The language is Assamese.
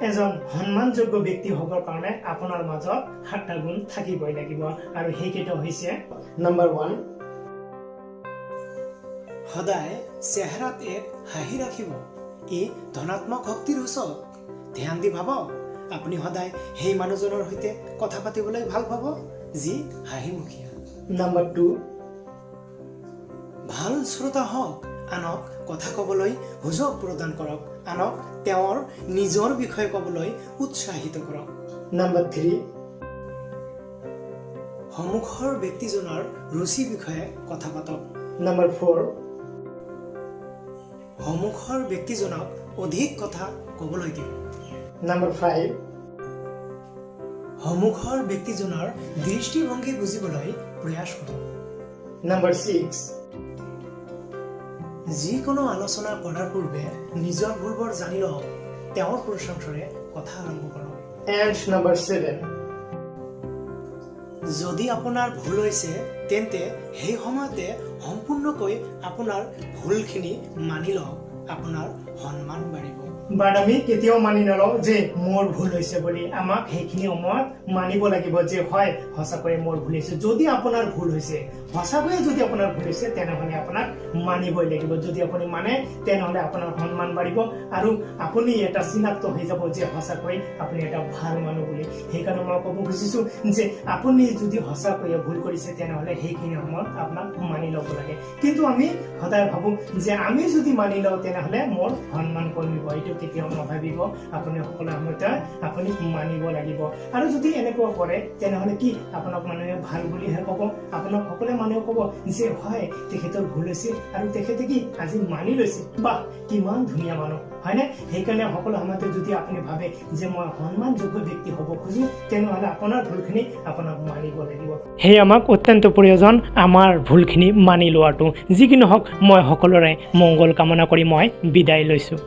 এজন সন্মানযোগ্য ব্যক্তি হ'বৰ কাৰণে আপোনাৰ মাজত 7টা গুণ থাকিবই লাগিব আৰু সেইকেইটা হৈছে নম্বৰ 1 সদায় চেহেৰাত এক হাঁহি ৰাখিব ই ধনাত্মক শক্তিৰ উৎস ধ্যান দি ভাবক আপুনি সদায় সেই মানুহজনৰ সৈতে কথা পাতিবলৈ ভাল পাব যি হাঁহিমুখীয়া নম্বৰ 2 ভাল শ্ৰোতা হওক আনক কথা ক'বলৈ সুযোগ প্ৰদান কৰক আনক তেওঁৰ নিজৰ বিষয়ে ক'বলৈ উৎসাহিত কৰক নম্বৰ 3 সন্মুখৰ ব্যক্তিজনৰ ৰুচি বিষয়ে কথা পাতক নম্বৰ 4 সন্মুখৰ ব্যক্তিজনক অধিক কথা ক'বলৈ দিয়ক নম্বৰ 5 সন্মুখৰ ব্যক্তিজনৰ দৃষ্টিভংগী বুজিবলৈ প্ৰয়াস কৰক নম্বৰ 6 যিকোনো আলোচনা কৰাৰ পূৰ্বে নিজৰ ভুলবোৰ জানি লওক তেওঁৰ প্ৰশংসাৰে কথা আৰম্ভ কৰক এণ্ড নম্বৰ 7 যদি আপোনাৰ ভুল হৈছে তেন্তে সেই সময়তে সম্পূৰ্ণকৈ আপোনাৰ ভুলখিনি মানি লওক আপোনাৰ সন্মান বাঢ়িব বাট আমি কেতিয়াও মানি নলওঁ যে মোৰ ভুল হৈছে বুলি আমাক সেইখিনি সময়ত মানিব লাগিব যে হয় সঁচাকৈ মোৰ ভুল হৈছে যদি আপোনাৰ ভুল হৈছে সঁচাকৈ যদি আপোনাৰ ভুল হৈছে তেনেহ'লে আপোনাক মানিবই লাগিব যদি আপুনি মানে তেনেহ'লে আপোনাৰ সন্মান বাঢ়িব আৰু আপুনি এটা চিনাক্ত হৈ যাব যে সঁচাকৈ আপুনি এটা ভাল মানুহ বুলি সেইকাৰণে মই ক'ব খুজিছো যে আপুনি যদি সঁচাকৈ ভুল কৰিছে তেনেহ'লে সেইখিনি সময়ত আপোনাক মানি ল'ব লাগে কিন্তু আমি সদায় ভাবো যে আমি যদি মানি লওঁ তেনেহ'লে মোৰ সন্মান কমিব এইটো কেতিয়াও নাভাবিব আপুনি সকলো সময়তে আপুনি মানিব লাগিব আৰু যদি এনেকুৱা কৰে তেনেহ'লে কি আপোনাক মানুহে ভাল বুলিহে ক'ব আপোনাক সকলোৱে মানুহে ক'ব যে হয় তেখেতৰ ভুল হৈছে আৰু তেখেতে কি আজি মানি লৈছে বা কিমান ধুনীয়া মানুহ হয়নে সেইকাৰণে সকলো সময়তে যদি আপুনি ভাবে যে মই সন্মানযোগ্য ব্যক্তি হ'ব খোজো তেনেহ'লে আপোনাৰ ভুলখিনি আপোনাক মানিব লাগিব সেই আমাক অত্যন্ত প্ৰয়োজন আমাৰ ভুলখিনি মানি লোৱাটো যি কি নহওক মই সকলোৰে মংগল কামনা কৰি মই বিদায় লৈছোঁ